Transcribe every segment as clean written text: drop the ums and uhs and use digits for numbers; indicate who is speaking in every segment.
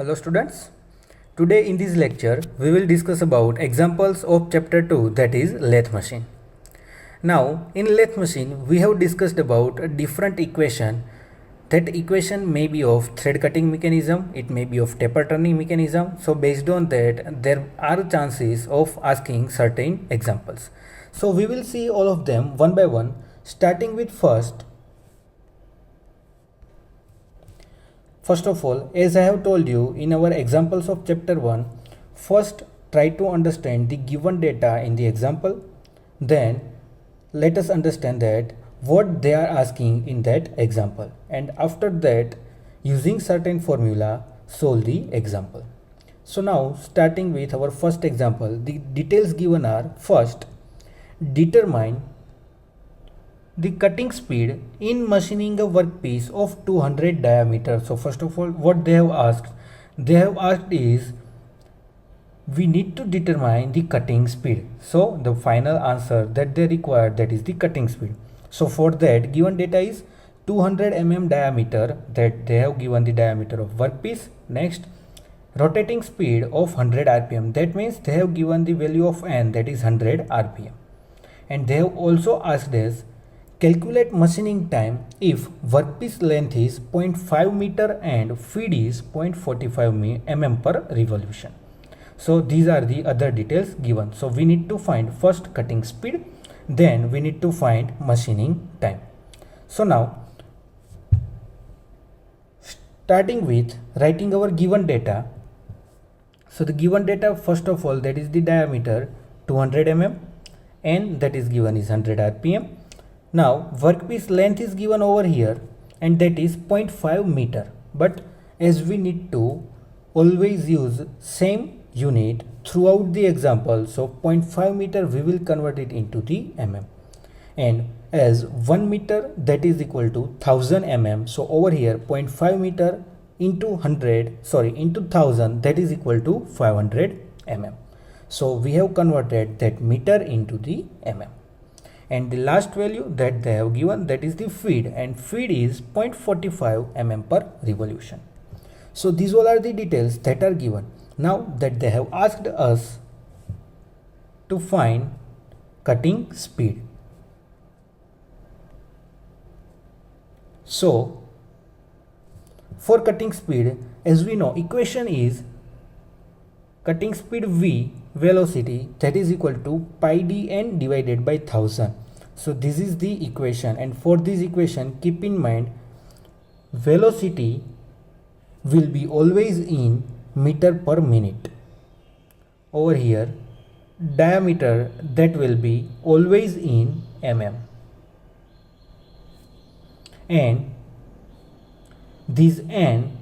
Speaker 1: Hello students. Today in this lecture we will discuss about examples of chapter 2, that is lathe machine. Now in lathe machine we have discussed about a different equation. That equation may be of thread cutting mechanism, it may be of taper turning mechanism. So based on that there are chances of asking certain examples. So we will see all of them one by one, starting with First of all, as I have told you in our examples of chapter 1, first try to understand the given data in the example. Then let us understand that what they are asking in that example. And after that, using certain formula, solve the example. So now starting with our first example, the details given are: first, determine the cutting speed in machining a workpiece of 200 diameter. So first of all, what they have asked is we need to determine the cutting speed. So the final answer that they require, that is the cutting speed. So for that, given data is 200 mm diameter, that they have given the diameter of workpiece. Next, rotating speed of 100 rpm, that means they have given the value of n, that is 100 rpm. And they have also asked us calculate machining time if workpiece length is 0.5 meter and feed is 0.45 mm per revolution. So these are the other details given. So we need to find first cutting speed, then we need to find machining time. So now starting with writing our given data. So the given data, first of all, that is the diameter 200 mm and that is given is 100 rpm. Now workpiece length is given over here and that is 0.5 meter, but as we need to always use same unit throughout the example, so 0.5 meter we will convert it into the mm, and as 1 meter that is equal to 1000 mm. So over here 0.5 meter into 1000, that is equal to 500 mm. So we have converted that meter into the mm. And the last value that they have given, that is the feed, and feed is 0.45 mm per revolution. So these all are the details that are given. Now that they have asked us to find cutting speed. So for cutting speed, as we know, equation is cutting speed V velocity, that is equal to pi dn divided by 1000. So this is the equation, and for this equation keep in mind velocity will be always in meter per minute. Over here diameter, that will be always in mm, and this n,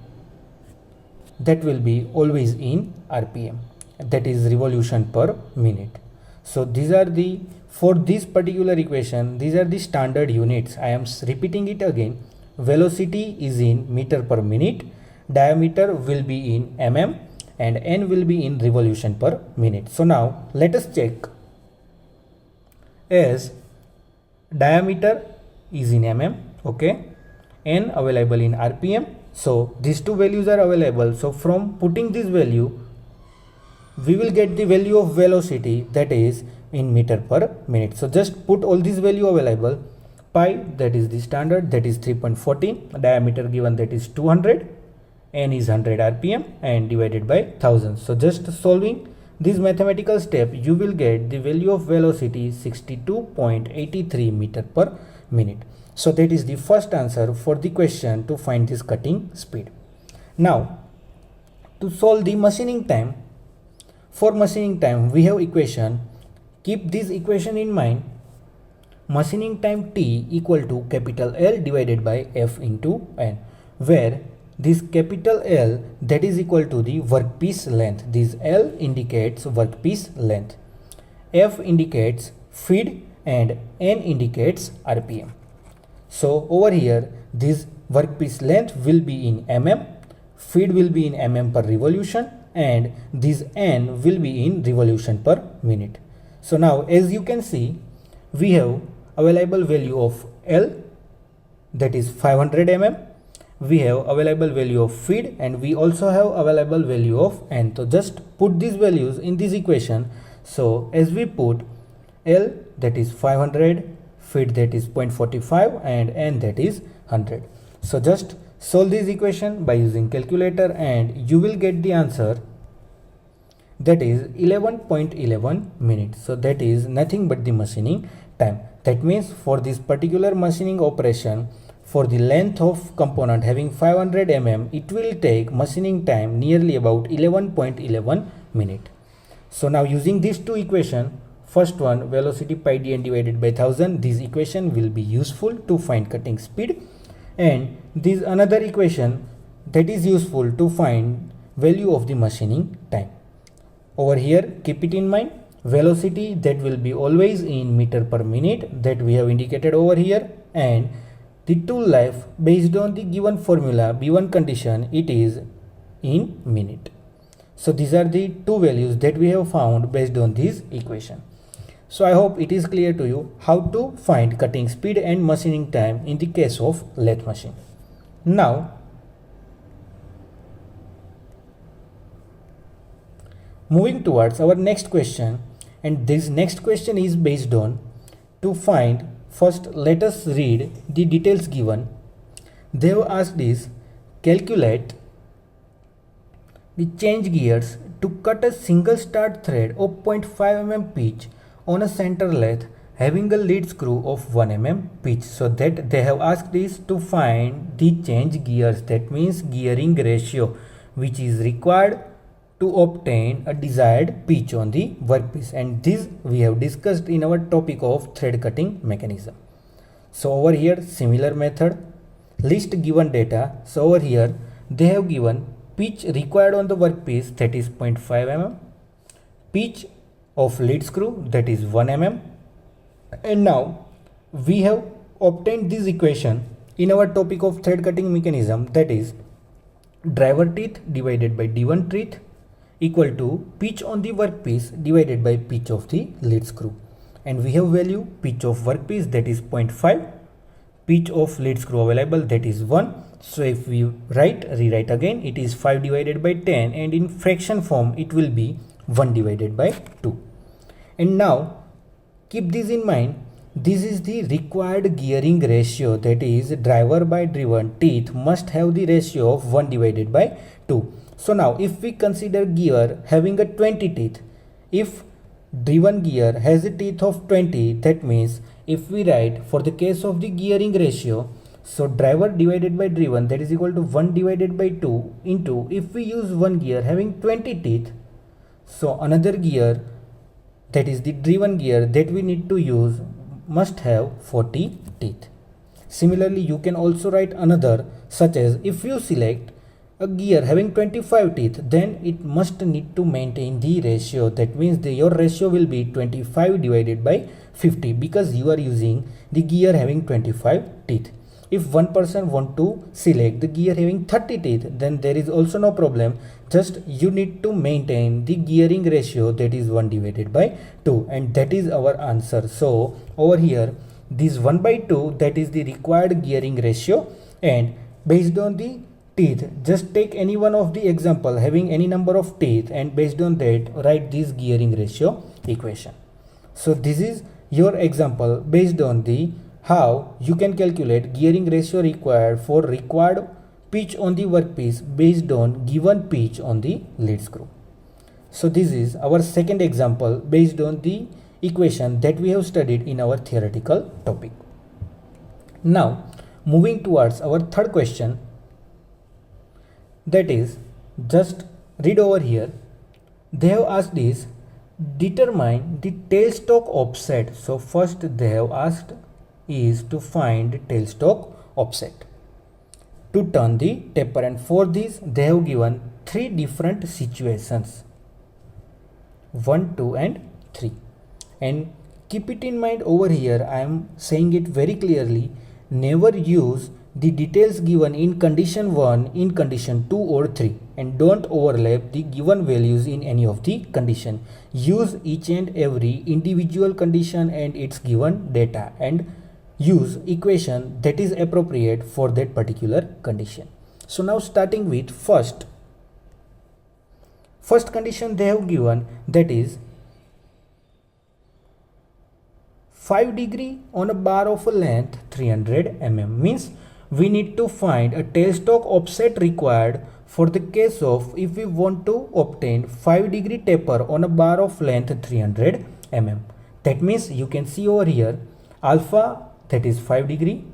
Speaker 1: that will be always in rpm, that is revolution per minute. So these are the, for this particular equation, these are the standard units. I am repeating it again. Velocity is in meter per minute, diameter will be in mm, and n will be in revolution per minute. So now let us check. As diameter is in mm, okay, n available in rpm, so these two values are available. So from putting this value we will get the value of velocity, that is in meter per minute. So just put all these value available. Pi, that is the standard, that is 3.14, diameter given, that is 200, n is 100 rpm, and divided by 1000. So just solving this mathematical step, you will get the value of velocity 62.83 meter per minute. So that is the first answer for the question to find this cutting speed. Now to solve the machining time, for machining time we have equation. Keep this equation in mind. Machining time T equal to capital L divided by F into N, where this capital L, that is equal to the workpiece length. This L indicates workpiece length, F indicates feed, and N indicates rpm. So over here this workpiece length will be in mm, feed will be in mm per revolution, and this n will be in revolution per minute. So now as you can see, we have available value of L, that is 500 mm, we have available value of feed and we also have available value of n. So just put these values in this equation. So as we put L, that is 500, feed, that is 0.45, and n, that is 100. So just solve this equation by using calculator and you will get the answer, that is 11.11 minutes. So that is nothing but the machining time. That means for this particular machining operation, for the length of component having 500 mm, it will take machining time nearly about 11.11 minute. So now using these two equation, first one velocity pi dn divided by 1000, this equation will be useful to find cutting speed, and this another equation that is useful to find value of the machining time. Over here keep it in mind, velocity that will be always in meter per minute, that we have indicated over here, and the tool life based on the given formula B1 condition, it is in minute. So these are the two values that we have found based on this equation. So I hope it is clear to you how to find cutting speed and machining time in the case of lathe machine. Now moving towards our next question, and this next question is based on to find, first let us read the details given. They have asked is calculate the change gears to cut a single start thread of 0.5 mm pitch on a center lathe having a lead screw of 1 mm pitch. So that they have asked is to find the change gears, that means gearing ratio, which is required to obtain a desired pitch on the workpiece, and this we have discussed in our topic of thread cutting mechanism. So over here similar method, list given data. So over here they have given pitch required on the workpiece, that is 0.5 mm, pitch of lead screw, that is 1 mm, and now we have obtained this equation in our topic of thread cutting mechanism, that is driver teeth divided by D1 teeth equal to pitch on the workpiece divided by pitch of the lead screw, and we have value pitch of workpiece, that is 0.5, pitch of lead screw available, that is 1. So if we rewrite again, it is 5 divided by 10, and in fraction form it will be 1 divided by 2. And now keep this in mind, this is the required gearing ratio, that is driver by driven teeth must have the ratio of 1 divided by 2. So now if we consider gear having a 20 teeth, if driven gear has a teeth of 20, that means if we write for the case of the gearing ratio, so driver divided by driven, that is equal to 1 divided by 2 into, if we use one gear having 20 teeth, so another gear, that is the driven gear that we need to use, must have 40 teeth. Similarly you can also write another, such as if you select a gear having 25 teeth, then it must need to maintain the ratio, that means your ratio will be 25 divided by 50, because you are using the gear having 25 teeth. If one person want to select the gear having 30 teeth, then there is also no problem, just you need to maintain the gearing ratio, that is 1 divided by 2, and that is our answer. So over here this 1 by 2, that is the required gearing ratio, and based on the teeth, just take any one of the example having any number of teeth, and based on that write this gearing ratio equation. So this is your example based on the how you can calculate gearing ratio required for required pitch on the workpiece based on given pitch on the lead screw. So this is our second example based on the equation that we have studied in our theoretical topic. Now moving towards our third question, that is, just read over here. They have asked is determine the tailstock offset. So first they have asked is to find tailstock offset to turn the taper, and for this they have given 3 different situations, 1, 2 and 3, and keep it in mind over here I am saying it very clearly, never use the details given in condition 1 in condition 2 or 3, and don't overlap the given values in any of the condition. Use each and every individual condition and its given data, and use equation that is appropriate for that particular condition. So now starting with first condition they have given, that is 5 degree on a bar of a length 300 mm, means we need to find a tailstock offset required for the case of if we want to obtain 5 degree taper on a bar of length 300 mm. That means you can see over here alpha, that is 5 degree,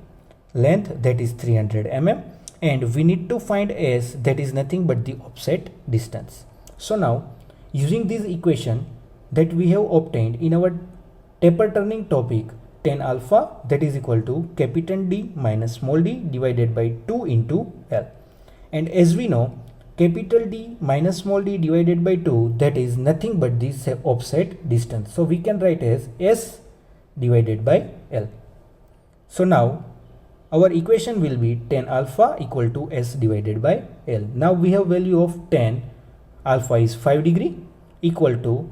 Speaker 1: length, that is 300 mm, and we need to find s, that is nothing but the offset distance. So now using this equation that we have obtained in our taper turning topic, tan alpha, that is equal to capital D minus small d divided by 2 into L. And as we know, capital D minus small d divided by 2, that is nothing but the offset distance. So we can write as S divided by L. So now our equation will be tan alpha equal to S divided by L. Now we have value of tan alpha is 5 degree equal to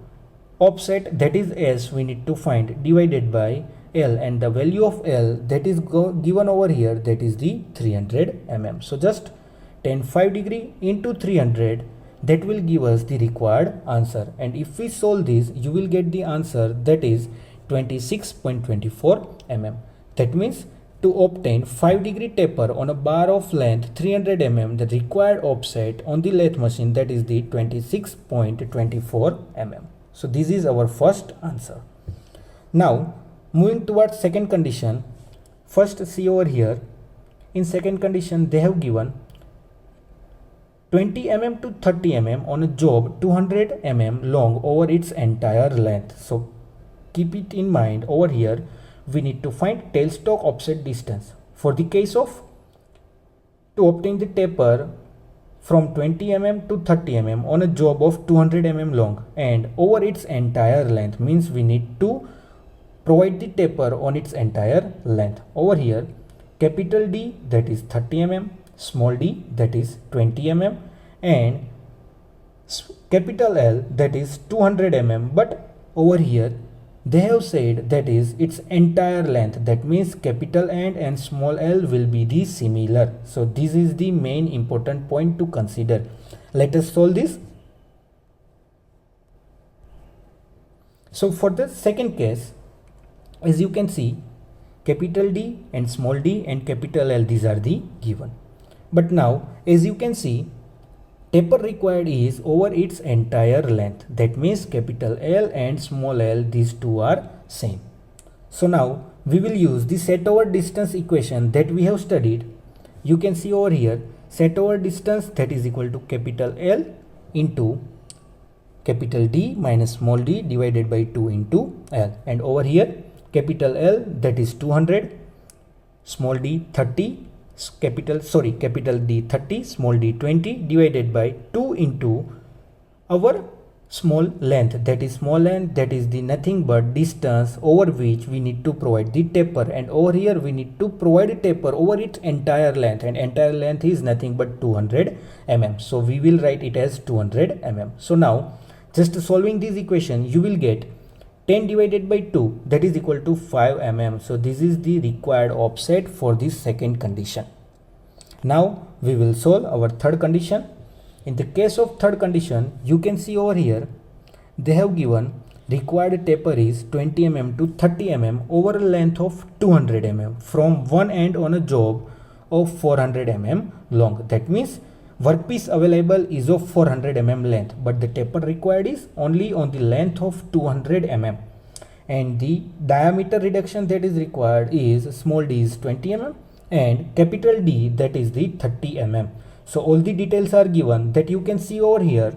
Speaker 1: offset, that is S, we need to find, divided by L, and the value of L that is given over here, that is the 300 mm. So just tan 5 degree into 300, that will give us the required answer, and if we solve this you will get the answer, that is 26.24 mm. That means to obtain 5 degree taper on a bar of length 300 mm, the required offset on the lathe machine, that is the 26.24 mm. So this is our first answer. Now moving towards second condition, first see over here, in second condition they have given 20 mm to 30 mm on a job 200 mm long over its entire length. So keep it in mind, over here we need to find tailstock offset distance. For the case of to obtain the taper from 20 mm to 30 mm on a job of 200 mm long and over its entire length, means we need to provide the taper on its entire length. Over here capital D, that is 30 mm, small d, that is 20 mm, and capital L, that is 200 mm, but over here they have said that is its entire length, that means capital N and small l will be the similar. So this is the main important point to consider. Let us solve this. So for the second case, as you can see, capital D and small d and capital L, these are the given. But now as you can see, taper required is over its entire length, that means capital L and small l, these two are same. So now we will use the set over distance equation that we have studied. You can see over here set over distance, that is equal to capital L into capital D minus small d divided by 2 into L, and over here capital L, that is 200, small d 30, capital D 30, small d 20 divided by 2 into our small length, that is small length, that is the nothing but distance over which we need to provide the taper, and over here we need to provide a taper over its entire length, and entire length is nothing but 200 mm. So we will write it as 200 mm. So now just solving this equation, you will get 10 divided by 2, that is equal to 5 mm. So this is the required offset for this second condition. Now we will solve our third condition. In the case of third condition, you can see over here they have given required taper is 20 mm to 30 mm over a length of 200 mm from one end on a job of 400 mm long. That means workpiece available is of 400 mm length, but the taper required is only on the length of 200 mm, and the diameter reduction that is required is small d is 20 mm and capital D, that is the 30 mm. So all the details are given, that you can see over here.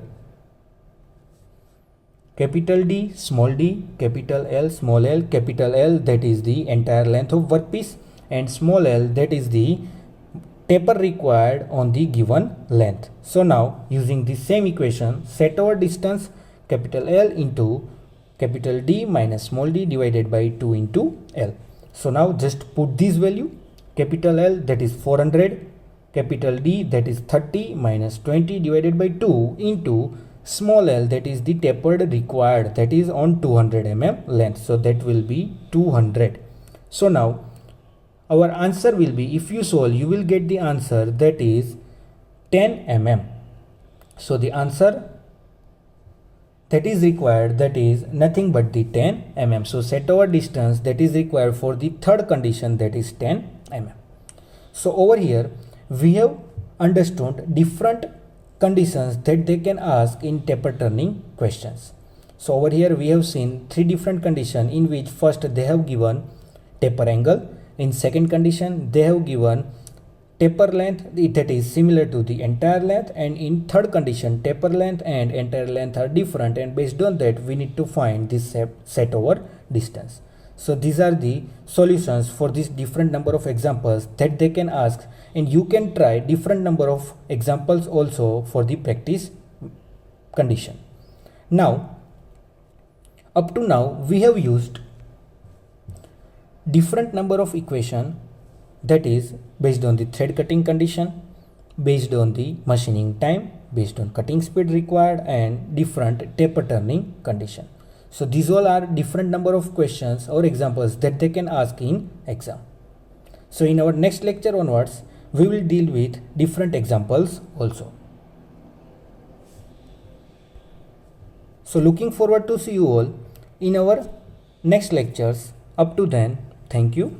Speaker 1: Capital D, small d, capital L, small l, capital L, that is the entire length of workpiece, and small l, that is the taper required on the given length. So now using the same equation, set over distance capital L into capital D minus small d divided by 2 into L. So now just put this value, capital L, that is 400, capital D, that is 30 minus 20 divided by 2 into small l, that is the tapered required, that is on 200 mm length. So that will be 200. So now our answer will be, if you solve, you will get the answer that is 10 mm. So the answer that is required, that is nothing but the 10 mm. So set over distance that is required for the third condition, that is 10 mm. So over here we have understood different conditions that they can ask in taper turning questions. So over here we have seen three different conditions in which first they have given taper angle, in second condition they have given taper length that is similar to the entire length, and in third condition taper length and entire length are different, and based on that we need to find this set over distance. So these are the solutions for this different number of examples that they can ask, and you can try different number of examples also for the practice condition. Now up to now we have used different number of equation, that is based on the thread cutting condition, based on the machining time, based on cutting speed required, and different taper turning condition. So these all are different number of questions or examples that they can ask in exam. So in our next lecture onwards we will deal with different examples also. So looking forward to see you all in our next lectures. Up to then, thank you.